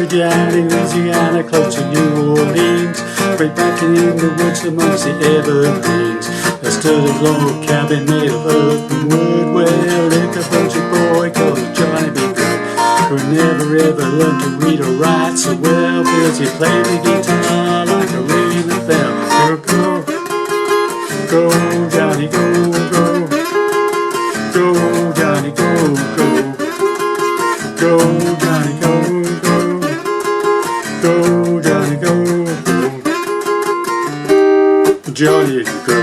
down in Louisiana, close to New Orleans, way back in the woods amongst the evergreens, there stood a log cabin made of earth and wood, where lived a country boy called Johnny B. Good, who never ever learned to read or write so well, because he played the guitar like a ringing the bell. Go, go, go, Johnny, go, go, go, Johnny, go, go, go, Johnny, go, go, go, Johnny, go, go, Johnny, go,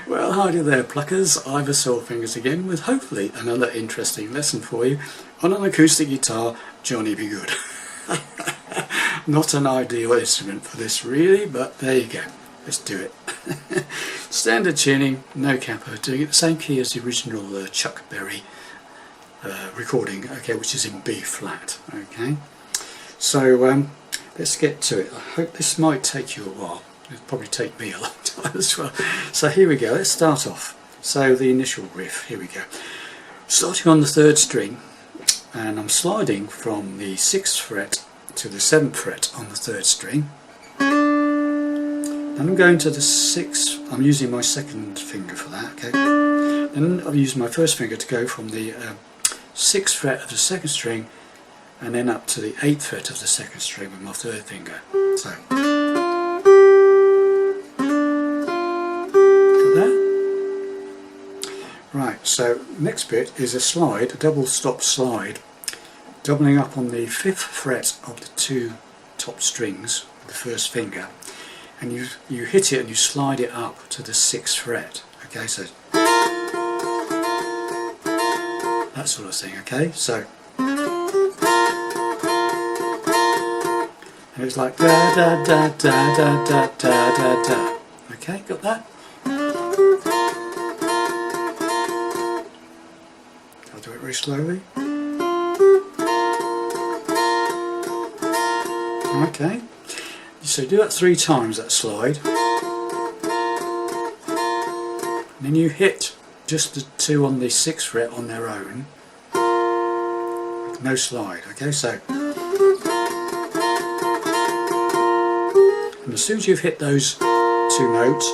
Well, hi there pluckers, Ivor Soulfingers again with hopefully another interesting lesson for you on an acoustic guitar, Johnny Be Good. Not an ideal instrument for this really, but there you go, let's do it. Standard tuning, no capo, doing it the same key as the original Chuck Berry recording, okay, which is in B flat, okay. So let's get to it. I hope this might take you a while. It'll probably take me a long time as well. So here we go, let's start off. So the initial riff, here we go. Starting on the 3rd string, and I'm sliding from the 6th fret to the 7th fret on the 3rd string. Then I'm going to the 6th, I'm using my 2nd finger for that, okay. Then I've used my 1st finger to go from the 6th fret of the 2nd string and then up to the 8th fret of the 2nd string with my 3rd finger. So. Right, so next bit is a slide, a double stop slide, doubling up on the 5th fret of the 2 top strings with the 1st finger, and you hit it and you slide it up to the 6th fret, okay, so that sort of thing, okay, so, and it's like da da da da da da da da da, okay, got that? I'll do it very slowly. Okay, so do that 3 times, that slide. And then you hit just the 2 on the 6th fret on their own. No slide, okay, so. And as soon as you've hit those 2 notes,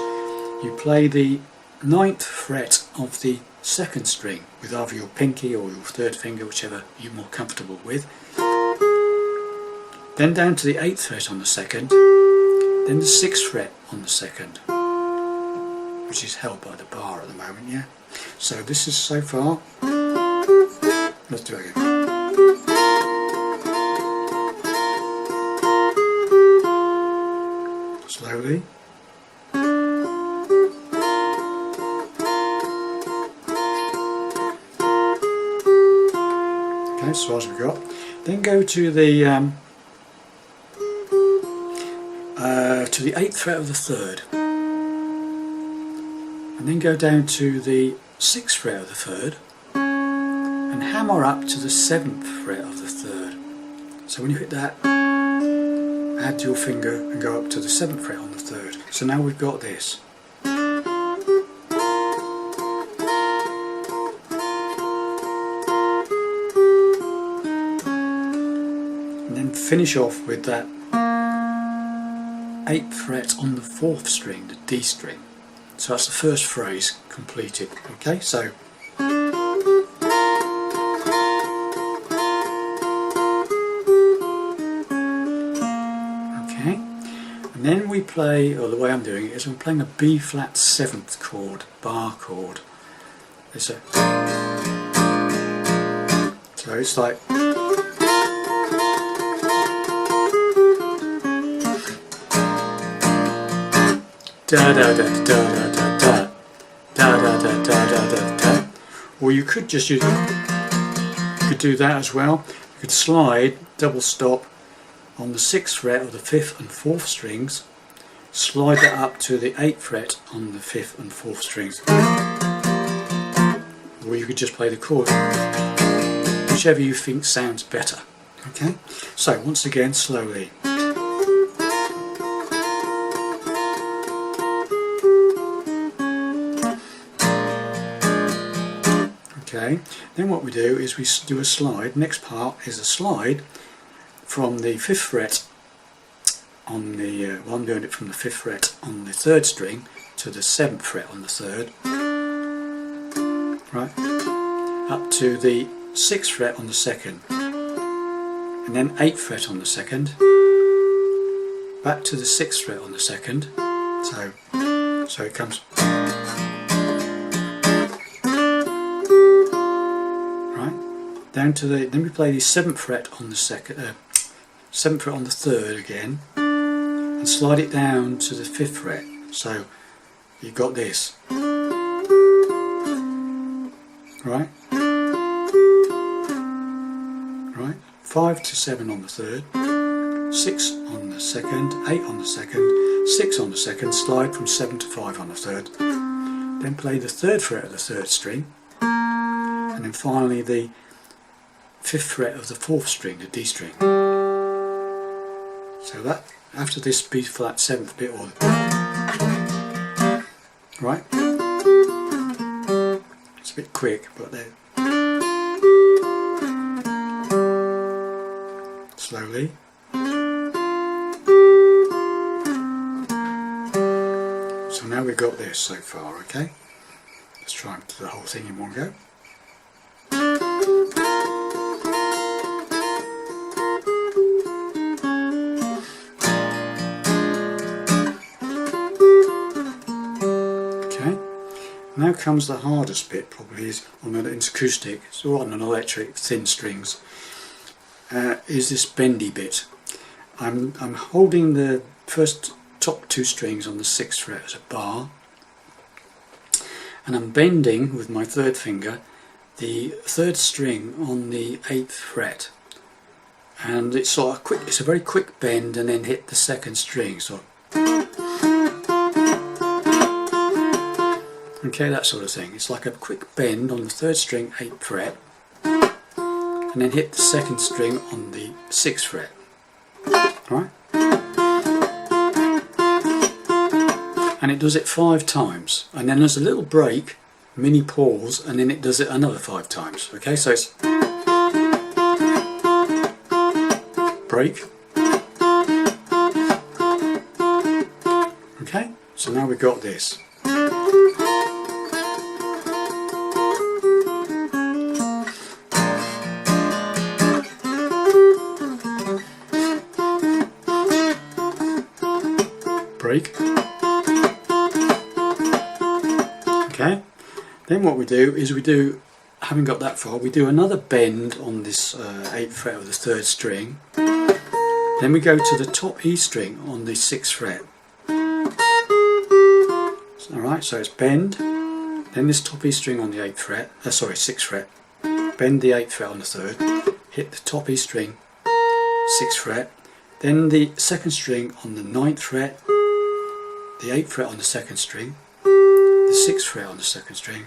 you play the 9th fret of the 2nd string with either your pinky or your 3rd finger, whichever you're more comfortable with. Then down to the 8th fret on the 2nd, then the 6th fret on the 2nd, which is held by the bar at the moment, yeah? So this is so far. Let's do it again. Slowly. Okay, as far as we've got. Then go to the 8th fret of the 3rd, and then go down to the 6th fret of the 3rd, and hammer up to the 7th fret of the 3rd. So when you hit that, add your finger and go up to the 7th fret on the 3rd. So now we've got this. And then finish off with that 8th fret on the 4th string, the D string. So that's the first phrase completed. Okay, so okay, and then we play, or the way I'm doing it is I'm playing a B flat 7th chord, bar chord. It's a, so it's like da da da da da da da da da da da da da da. Or you could just use, you could do that as well. You could slide, double stop on the 6th fret of the 5th and 4th strings, slide that up to the 8th fret on the 5th and 4th strings. Or you could just play the chord, whichever you think sounds better. Okay, so once again slowly. Okay, then what we do is we do a slide. Next part is a slide from the 5th fret on the, well, I'm doing it from the 5th fret on the 3rd string to the 7th fret on the 3rd, right, up to the 6th fret on the 2nd, and then 8th fret on the 2nd, back to the 6th fret on the 2nd, so it comes right down to the, then we play the 7th fret on the 2nd, 7th fret on the 3rd again, and slide it down to the 5th fret. So you've got this, right, 5 to 7 on the 3rd, 6 on the 2nd, 8 on the 2nd, 6 on the 2nd, slide from 7 to 5 on the 3rd, then play the 3rd fret of the 3rd string, and then finally the 5th fret of the 4th string, the D string. So that, after this B flat 7th bit, or right, it's a bit quick, but there, slowly. So now we've got this so far, okay? Let's try and do the whole thing in one go. Okay, now comes the hardest bit, probably, is on an acoustic, so on an electric, thin strings, is this bendy bit. I'm holding the first top 2 strings on the 6th fret as a bar, and I'm bending with my 3rd finger the 3rd string on the 8th fret, and it's sort of quick, it's a very quick bend, and then hit the 2nd string, so okay, that sort of thing. It's like a quick bend on the 3rd string, 8th fret, and then hit the 2nd string on the 6th fret, right? And it does it 5 times, and then there's a little break, mini pause, and then it does it another 5 times. Okay, so it's break. Okay, so now we've got this. Break. Okay, then what we do is having got that far, we do another bend on this 8th fret of the 3rd string, then we go to the top E string on the 6th fret. Alright, so it's bend, then this top E string on the 8th fret, 6th fret, bend the 8th fret on the 3rd, hit the top E string, 6th fret, then the 2nd string on the 9th fret, the 8th fret on the 2nd string, the 6th fret on the 2nd string,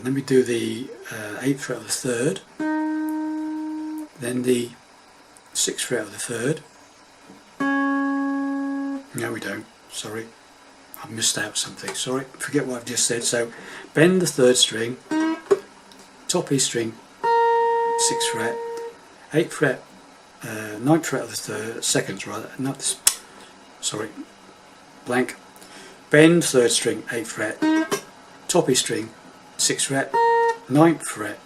then we do the 8th fret of the 3rd, then the 6th fret of the 3rd, no we don't, sorry, I've missed out something, sorry, forget what I've just said. So bend the 3rd string, top E string, 6th fret, 8th fret, 9th fret of the 2nd, rather, not this, sorry, blank, bend 3rd string, 8th fret, top E string, 6th fret, 9th fret,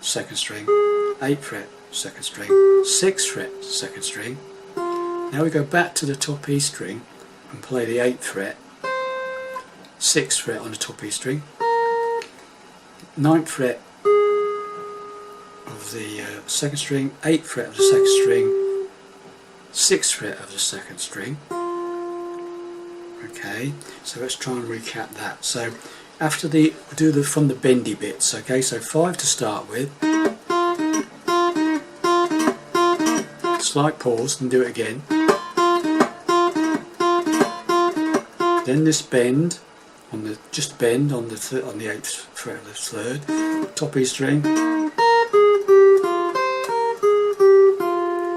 2nd string, 8th fret, 2nd string, 6th fret, 2nd string. Now we go back to the top E string and play the 8th fret, 6th fret on the top E string, 9th fret of the 2nd string, 8th fret of the 2nd string, 6th fret of the 2nd string. Okay, so let's try and recap that. So after from the bendy bits, okay, so 5 to start with, slight pause and do it again, then this bend on the, just bend on the 8th fret of the 3rd, top E string,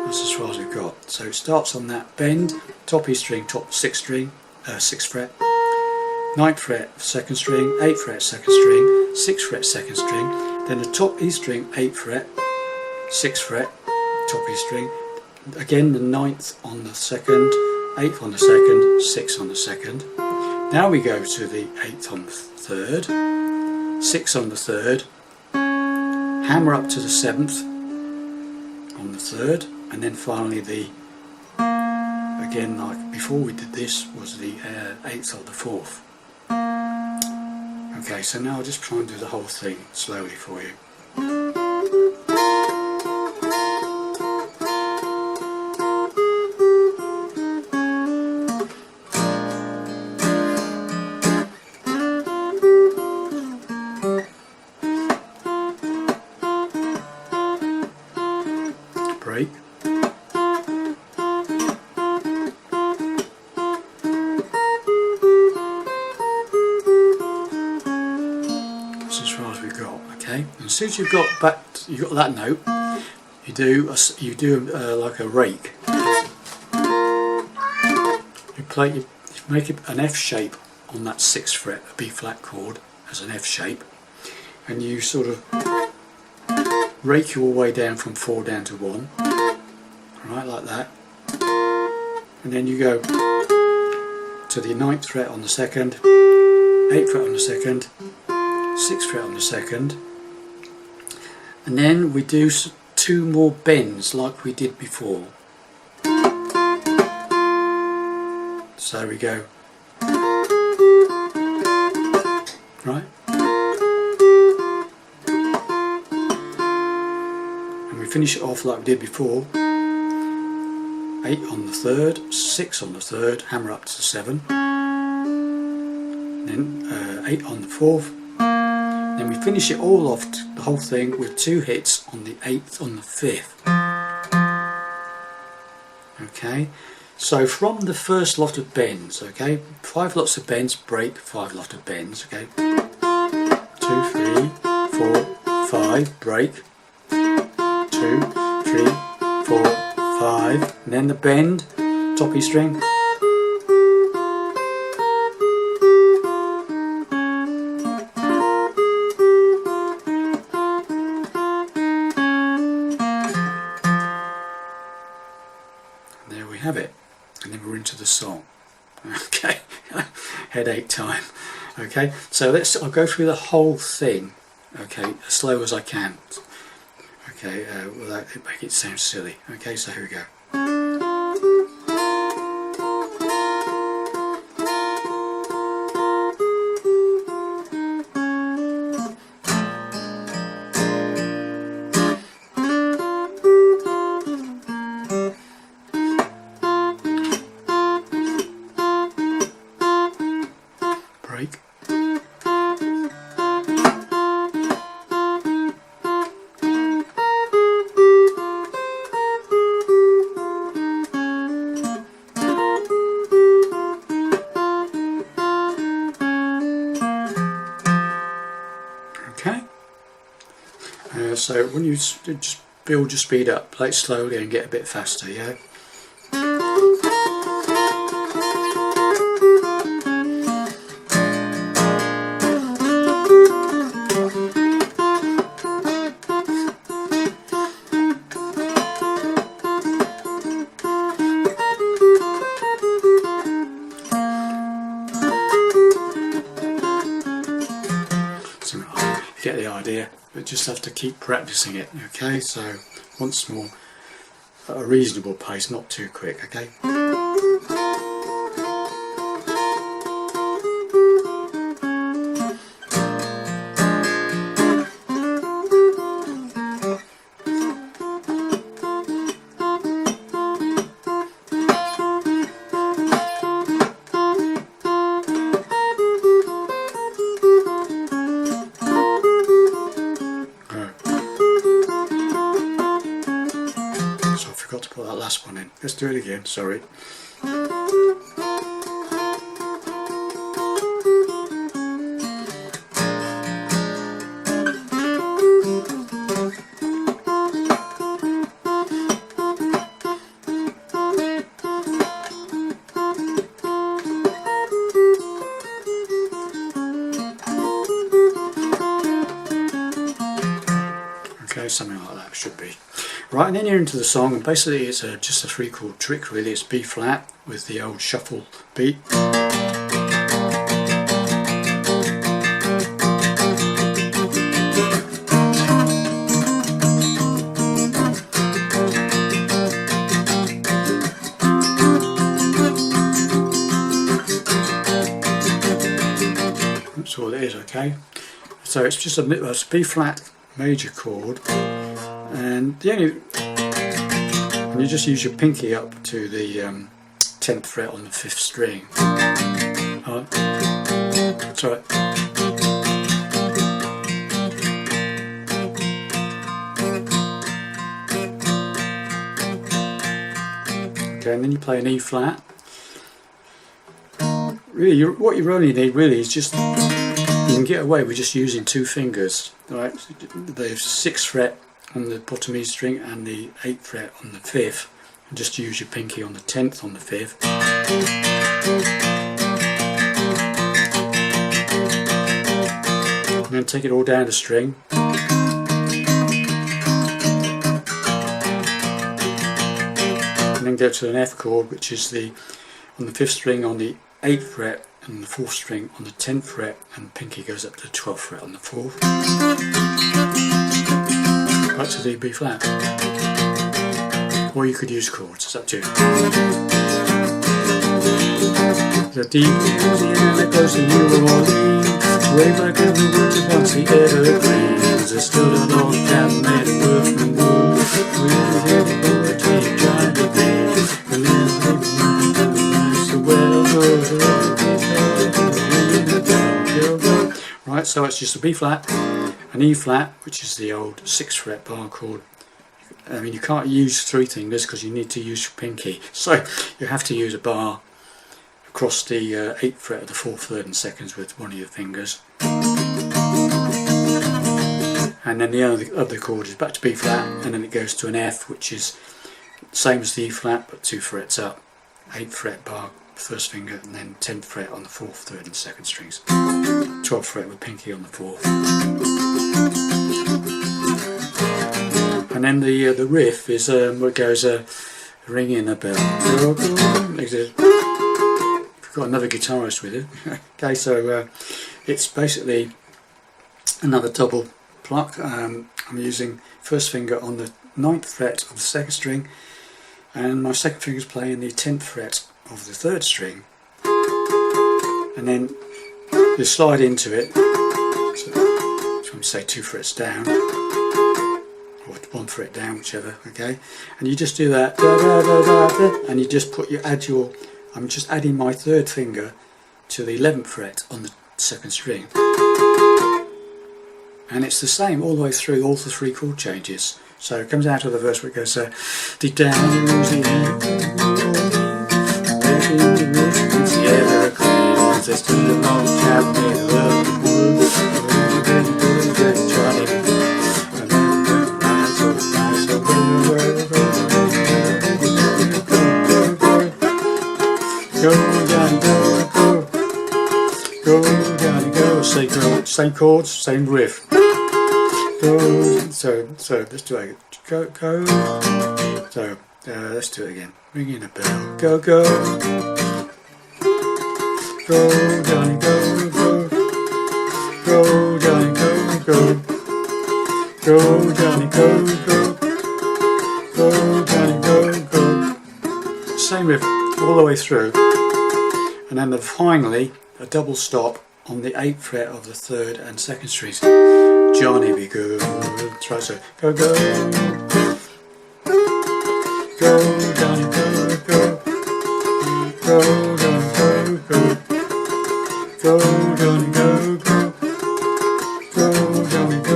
that's as far as we've got. So it starts on that bend, top E string, top 6th string, 6th fret, 9th fret 2nd string, 8th fret 2nd string, 6th fret 2nd string, then the top E string 8th fret, 6th fret, top E string, again the 9th on the 2nd, 8th on the 2nd, 6th on the 2nd. Now we go to the 8th on the 3rd, 6th on the 3rd, hammer up to the 7th on the 3rd, and then finally the, again like before we did this, was the 8th on the 4th. Okay, so now I'll just try and do the whole thing slowly for you. Break. Okay, and as soon as you've got that note, you do like a rake. You make an F shape on that 6th fret, a B flat chord as an F shape, and you sort of rake your way down from 4 down to 1, right, like that, and then you go to the 9th fret on the 2nd, 8th fret on the 2nd, 6th fret on the 2nd, and then we do 2 more bends like we did before. So we go, right, and we finish it off like we did before. 8 on the 3rd, 6 on the 3rd, hammer up to the 7, then 8 on the 4th. Then we finish it all off, the whole thing, with 2 hits on the 8th on the 5th. Okay, so from the first lot of bends, okay, 5 lots of bends, break, 5 lot of bends, okay, 2, 3, 4, 5, break, 2, 3, 4, 5, and then the bend, top E string, there we have it, and then we're into the song. Okay, headache time. Okay, so I'll go through the whole thing, okay, as slow as I can, okay, without it making it sound silly. Okay, so here we go. Break. Okay. So when you just build your speed up, play it slowly and get a bit faster, yeah? Get the idea, but just have to keep practicing it. Okay, so once more at a reasonable pace, not too quick. Okay. Forgot to put that last one in. Let's do it again, sorry. should be. Right, and then you're into the song, and basically it's just a 3-chord trick really. It's B flat with the old shuffle beat. That's all it is, okay? So it's just a B flat major chord, and you just use your pinky up to the 10th fret on the 5th string. That's right. Okay, and then you play an E flat. Really, what you really need really is just, you can get away with just using 2 fingers, right? The 6th fret on the bottom E string and the 8th fret on the 5th, and just use your pinky on the 10th on the 5th. And then take it all down to string. And then go to an F chord, which is on the 5th string on the 8th fret and the 4th string on the 10th fret, and pinky goes up to the 12th fret on the 4th. Back to the B flat. Or you could use chords, it's up to you. The D, Louisiana goes to New Orleans, way back in the woods amongst the evergreens. There's still an old cabin made of wood from wood, with a heavy poetry trying to be. The little baby so well goes. Right, so it's just a B flat, an E flat, which is the old 6th fret bar chord. I mean, you can't use 3 fingers because you need to use your pinky, so you have to use a bar across the 8th fret of the 4th, 3rd and 2nds with one of your fingers. And then the other chord is back to B flat, and then it goes to an F, which is same as the E flat but 2 frets up. 8th fret bar, 1st finger, and then 10th fret on the 4th, 3rd and 2nd strings. 12th fret with pinky on the 4th. And then the riff is what goes ringing a bell. We've got another guitarist with it. Okay, so it's basically another double pluck. I'm using 1st finger on the 9th fret of the 2nd string, and my 2nd finger is playing the 10th fret of the 3rd string, and then you slide into it, so I'm say 2 frets down, or 1 fret down, whichever, okay, and you just do that, and you just I'm just adding my 3rd finger to the 11th fret on the 2nd string, and it's the same all the way through all the 3 chord changes. So it comes out of the verse where it goes deep down in Louisiana, it's the evergreens, there's still an old cabin made of wood, go Johnny go, say go, same chords, same riff. Go, so let's do it. Go. So let's do it again. Ringing a bell. Go. Go Johnny go. Go Johnny go. Go Johnny go. Go Johnny go. Same riff all the way through, and then finally a double stop on the 8th fret of the 3rd and 2nd strings. Johnny be good. Try so. Go. Go Johnny go. Go Johnny go. Go Johnny go. Go Johnny go.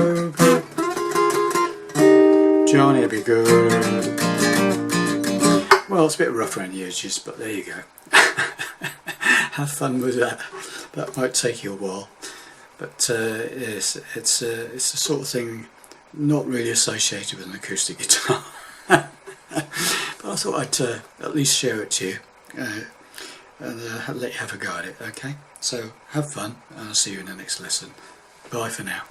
Johnny be good. Well, it's a bit rough around the edges, but there you go. Have fun with that. That might take you a while, but it's the sort of thing not really associated with an acoustic guitar. But I thought I'd at least share it to you and let you have a go at it. Okay, so have fun, and I'll see you in the next lesson. Bye for now.